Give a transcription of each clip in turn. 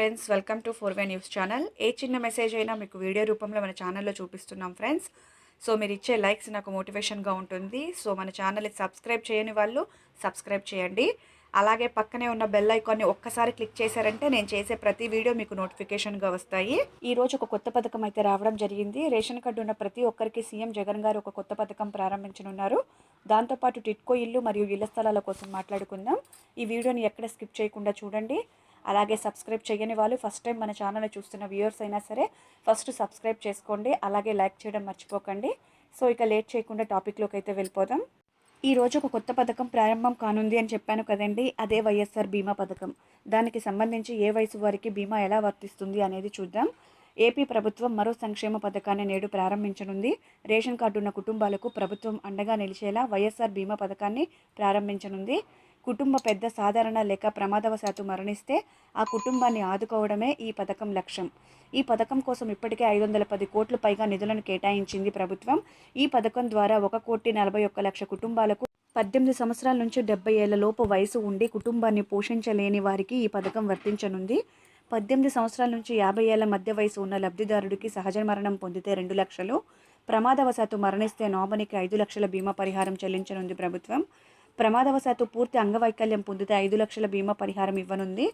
Friends, welcome to 4 way news channel. ఏ చిన్న message అయినా మీకు వీడియో రూపంలో మన ఛానల్లో చూపిస్తున్నాం ఫ్రెండ్స్. సో మీరు ఇచ్చే లైక్స్ నాకు మోటివేషన్గా ఉంటుంది. సో మన ఛానల్ని సబ్స్క్రైబ్ చేయని వాళ్ళు సబ్స్క్రైబ్ చేయండి. అలాగే పక్కనే ఉన్న బెల్ ఐకాన్ని ఒక్కసారి క్లిక్ చేశారంటే నేను చేసే ప్రతి వీడియో మీకు నోటిఫికేషన్గా వస్తాయి. ఈ రోజు ఒక కొత్త పథకం అయితే రావడం జరిగింది. రేషన్ కార్డు ఉన్న ప్రతి ఒక్కరికి సీఎం జగన్ గారు ఒక కొత్త పథకం ప్రారంభించనున్నారు. దాంతోపాటు టిట్కో ఇల్లు మరియు ఇళ్ల స్థలాల కోసం మాట్లాడుకుందాం. ఈ వీడియోని ఎక్కడ స్కిప్ చేయకుండా చూడండి. అలాగే సబ్స్క్రైబ్ చేయని వాళ్ళు ఫస్ట్ టైం మన ఛానల్ చూస్తున్న వ్యూవర్స్ అయినా సరే ఫస్ట్ సబ్స్క్రైబ్ చేసుకోండి. అలాగే లైక్ చేయడం మర్చిపోకండి. సో ఇక లేట్ చేయకుండా టాపిక్లోకి అయితే వెళ్ళిపోదాం. ఈ రోజు ఒక కొత్త పథకం ప్రారంభం కానుంది అని చెప్పాను కదండి. అదే వైఎస్ఆర్ బీమా పథకం. దానికి సంబంధించి ఏ వయసు వారికి బీమా ఎలా వర్తిస్తుంది అనేది చూద్దాం. ఏపీ ప్రభుత్వం మరో సంక్షేమ పథకాన్ని నేడు ప్రారంభించనుంది. రేషన్ కార్డు ఉన్న కుటుంబాలకు ప్రభుత్వం అండగా నిలిచేలా వైఎస్ఆర్ బీమా పథకాన్ని ప్రారంభించనుంది. కుటుంబ పెద్ద సాధారణ లేక ప్రమాదవశాత్తు మరణిస్తే ఆ కుటుంబాన్ని ఆదుకోవడమే ఈ పథకం లక్ష్యం. ఈ పథకం కోసం ఇప్పటికే 510 కోట్ల పైగా నిధులను కేటాయించింది ప్రభుత్వం. ఈ పథకం ద్వారా 1,41,00,000 కుటుంబాలకు 18 సంవత్సరాల నుంచి 70 ఏళ్ల లోపు వయసు ఉండి కుటుంబాన్ని పోషించలేని వారికి ఈ పథకం వర్తించనుంది. 18 సంవత్సరాల నుంచి 50 ఏళ్ల మధ్య వయసు ఉన్న లబ్ధిదారుడికి సహజ మరణం పొందితే 2 లక్షలు, ప్రమాదవశాత్తు మరణిస్తే నామినీకి 5 లక్షల బీమా పరిహారం చెల్లించనుంది ప్రభుత్వం. ప్రమాదవశాత్తు పూర్తి అంగవైకల్యం పొందితే 5 లక్షల బీమా పరిహారం ఇవ్వనుంది.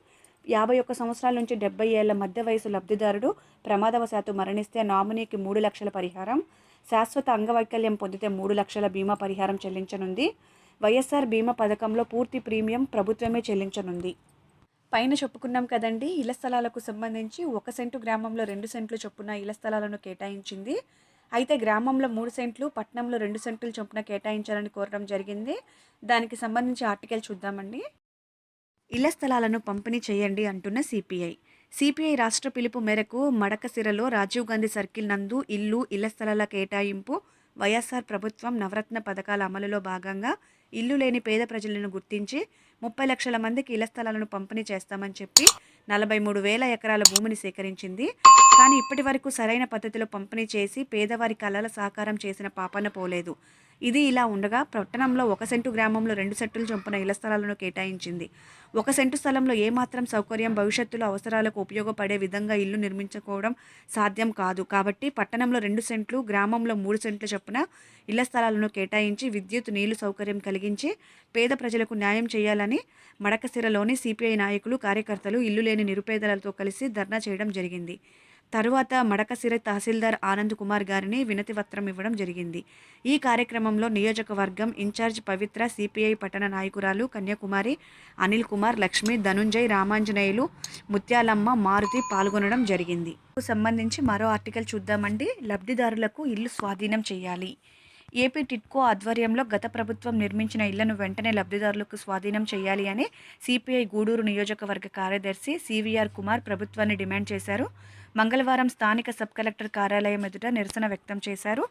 51 సంవత్సరాల నుంచి 70 ఏళ్ల మధ్య వయసు లబ్ధిదారుడు ప్రమాదవశాత్తు మరణిస్తే నామినీకి 3 లక్షల పరిహారం, శాశ్వత అంగవైకల్యం పొందితే 3 లక్షల బీమా పరిహారం చెల్లించనుంది. వైఎస్ఆర్ బీమా పథకంలో పూర్తి ప్రీమియం ప్రభుత్వమే చెల్లించనుంది. పైన చెప్పుకున్నాం కదండి, ఇళ్ల స్థలాలకు సంబంధించి 1 సెంటు గ్రామంలో 2 సెంట్లు చొప్పున ఇళ్ల స్థలాలను కేటాయించింది. అయితే గ్రామంలో 3 సెంట్లు, పట్టణంలో 2 సెంట్లు చొప్పున కేటాయించాలని కోరడం జరిగింది. దానికి సంబంధించి ఆర్టికల్ చూద్దామండి. ఇళ్ల స్థలాలను పంపిణీ చేయండి అంటున్న సిపిఐ రాష్ట్ర పిలుపు మేరకు మడకసిరలో రాజీవ్ గాంధీ సర్కిల్ నందు ఇళ్ల స్థలాల కేటాయింపు. వైఎస్ఆర్ ప్రభుత్వం నవరత్న పథకాల అమలులో భాగంగా ఇల్లు లేని పేద ప్రజలను గుర్తించి 30 లక్షల మందికి ఇళ్ల స్థలాలను పంపిణీ చేస్తామని చెప్పి 43,000 ఎకరాల భూమిని సేకరించింది. కానీ ఇప్పటి వరకు సరైన పద్ధతిలో పంపిణీ చేసి పేదవారి కళల సాకారం చేసిన పాపన పోలేదు. ఇది ఇలా ఉండగా పట్టణంలో 1 సెంటు, గ్రామంలో 2 సెంటుల చొప్పున ఇళ్ల స్థలాలను కేటాయించింది. 1 సెంటు స్థలంలో ఏమాత్రం సౌకర్యం, భవిష్యత్తులో అవసరాలకు ఉపయోగపడే విధంగా ఇల్లు నిర్మించుకోవడం సాధ్యం కాదు. కాబట్టి పట్టణంలో 2 సెంట్లు, గ్రామంలో 3 సెంట్ల చొప్పున ఇళ్ల స్థలాలను కేటాయించి విద్యుత్, నీళ్లు సౌకర్యం కలిగించి పేద ప్రజలకు న్యాయం చేయాలని మడకసిరలోని సిపిఐ నాయకులు, కార్యకర్తలు ఇల్లు లేని నిరుపేదలతో కలిసి ధర్నా చేయడం జరిగింది. తరువాత మడకసిర తహసీల్దార్ ఆనంద్ కుమార్ గారిని వినతి పత్రం ఇవ్వడం జరిగింది. ఈ కార్యక్రమంలో నియోజకవర్గం ఇన్ఛార్జ్ పవిత్ర, సిపిఐ పట్టణ నాయకురాలు కన్యాకుమారి, అనిల్ కుమార్, లక్ష్మి, ధనుంజయ్, రామాంజనేయులు, ముత్యాలమ్మ, మారుతి పాల్గొనడం జరిగింది. సంబంధించి మరో ఆర్టికల్ చూద్దామండి. లబ్ధిదారులకు ఇల్లు స్వాధీనం చేయాలి. ఏపీ టిట్కో ఆధ్వర్యంలో గత ప్రభుత్వం నిర్మించిన ఇళ్లను వెంటనే లబ్ధిదారులకు స్వాధీనం చేయాలి అని సిపిఐ గూడూరు నియోజకవర్గ కార్యదర్శి సివిఆర్ కుమార్ ప్రభుత్వాన్ని డిమాండ్ చేశారు. మంగళవారం స్థానిక సబ్ కలెక్టర్ కార్యాలయం ఎదుట నిరసన వ్యక్తం చేశారు.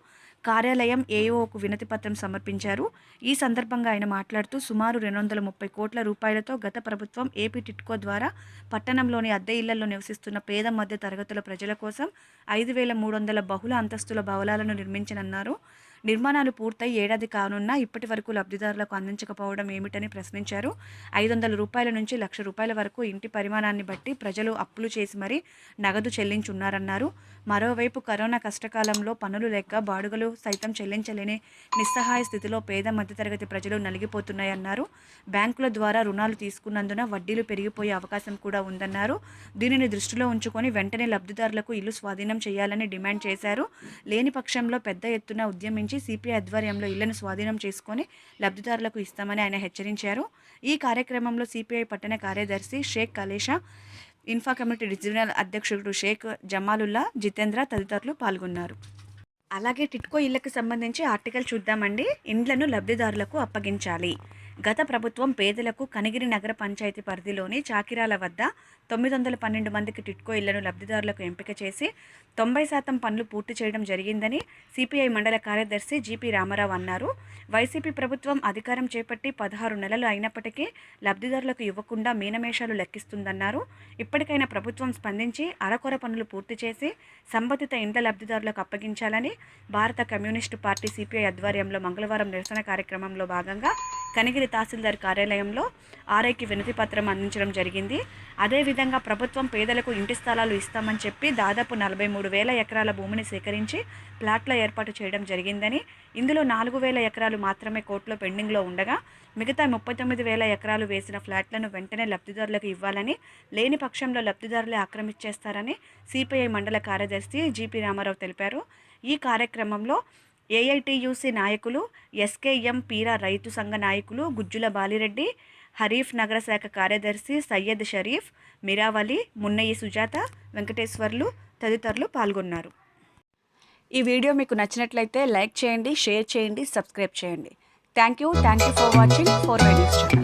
కార్యాలయం ఏఓకు వినతి పత్రం సమర్పించారు. ఈ సందర్భంగా ఆయన మాట్లాడుతూ సుమారు 230 కోట్ల రూపాయలతో గత ప్రభుత్వం ఏపీ టిట్కో ద్వారా పట్టణంలోని అద్దె ఇళ్లలో నివసిస్తున్న పేద మధ్య తరగతుల ప్రజల కోసం 5,300 బహుళ అంతస్తుల భవనాలను నిర్మించనున్నారు. నిర్మాణాలు పూర్తయి ఏడాది కానున్నా ఇప్పటి వరకు లబ్ధిదారులకు అందించకపోవడం ఏమిటని ప్రశ్నించారు. 500 రూపాయల నుంచి 1,00,000 రూపాయల వరకు ఇంటి పరిమాణాన్ని బట్టి ప్రజలు అప్పులు చేసి మరీ నగదు చెల్లించున్నారన్నారు. మరోవైపు కరోనా కష్టకాలంలో పనులు లేక బాడుగలు సైతం చెల్లించలేని నిస్సహాయ స్థితిలో పేద మధ్యతరగతి ప్రజలు నలిగిపోతున్నాయన్నారు. బ్యాంకుల ద్వారా రుణాలు తీసుకున్నందున వడ్డీలు పెరిగిపోయే అవకాశం కూడా ఉందన్నారు. దీనిని దృష్టిలో ఉంచుకొని వెంటనే లబ్ధిదారులకు ఇల్లు స్వాధీనం చేయాలని డిమాండ్ చేశారు. లేని పక్షంలో పెద్ద ఎత్తున ఉద్యమించి సిపిఐ ఆధ్వర్యంలో ఇళ్లను స్వాధీనం చేసుకొని లబ్ధిదారులకు ఇస్తామని ఆయన హెచ్చరించారు. ఈ కార్యక్రమంలో సిపిఐ పట్టణ కార్యదర్శి షేక్ కలేషా, ఇన్ఫా కమిటీ రీజనల్ అధ్యక్షుడు షేక్ జమాలుల్లా, జితేంద్ర తదితరులు పాల్గొన్నారు. అలాగే టిట్కో ఇళ్లకు సంబంధించి ఆర్టికల్ చూద్దామండి. ఇండ్లను లబ్ధిదారులకు అప్పగించాలి. గత ప్రభుత్వం పేదలకు కనిగిరి నగర పంచాయతీ పరిధిలోని చాకిరాల వద్ద 912 మందికి టిట్కో ఇళ్లను లబ్ధిదారులకు ఎంపిక చేసి 90% పనులు పూర్తి చేయడం జరిగిందని సిపిఐ మండల కార్యదర్శి జిపి రామారావు అన్నారు. వైసీపీ ప్రభుత్వం అధికారం చేపట్టి 16 నెలలు అయినప్పటికీ లబ్ధిదారులకు ఇవ్వకుండా మీనమేషాలు లెక్కిస్తుందన్నారు. ఇప్పటికైనా ప్రభుత్వం స్పందించి అరకొర పనులు పూర్తి చేసి సంబంధిత ఇండ్ల లబ్ధిదారులకు అప్పగించాలని భారత కమ్యూనిస్టు పార్టీ సిపిఐ ఆధ్వర్యంలో మంగళవారం నిరసన కార్యక్రమంలో భాగంగా కనిగిరి తహసీల్దార్ కార్యాలయంలో ఆర్ఐకి వినతి పత్రం అందించడం జరిగింది. అదేవిధంగా ప్రభుత్వం పేదలకు ఇంటి స్థలాలు ఇస్తామని చెప్పి దాదాపు 43,000 ఎకరాల భూమిని సేకరించి ప్లాట్ల ఏర్పాటు చేయడం జరిగిందని, ఇందులో 4,000 ఎకరాలు మాత్రమే కోర్టులో పెండింగ్లో ఉండగా మిగతా 39,000 ఎకరాలు వేసిన ఫ్లాట్లను వెంటనే లబ్ధిదారులకు ఇవ్వాలని, లేని పక్షంలో లబ్ధిదారులే ఆక్రమించేస్తారని సిపిఐ మండల కార్యదర్శి జిపి రామారావు తెలిపారు. ఈ కార్యక్రమంలో ఏఐటియుసి నాయకులు, ఎస్కేఎం పీరా రైతు సంఘ నాయకులు గుజ్జుల బాలిరెడ్డి, హరీఫ్ నగర శాఖ కార్యదర్శి సయ్యద్ షరీఫ్, మిరావలి, మున్నయ్యి సుజాత, వెంకటేశ్వర్లు తదితరులు పాల్గొన్నారు. ఈ వీడియో మీకు నచ్చినట్లయితే లైక్ చేయండి, షేర్ చేయండి, సబ్స్క్రైబ్ చేయండి. Thank you for watching for my news channel.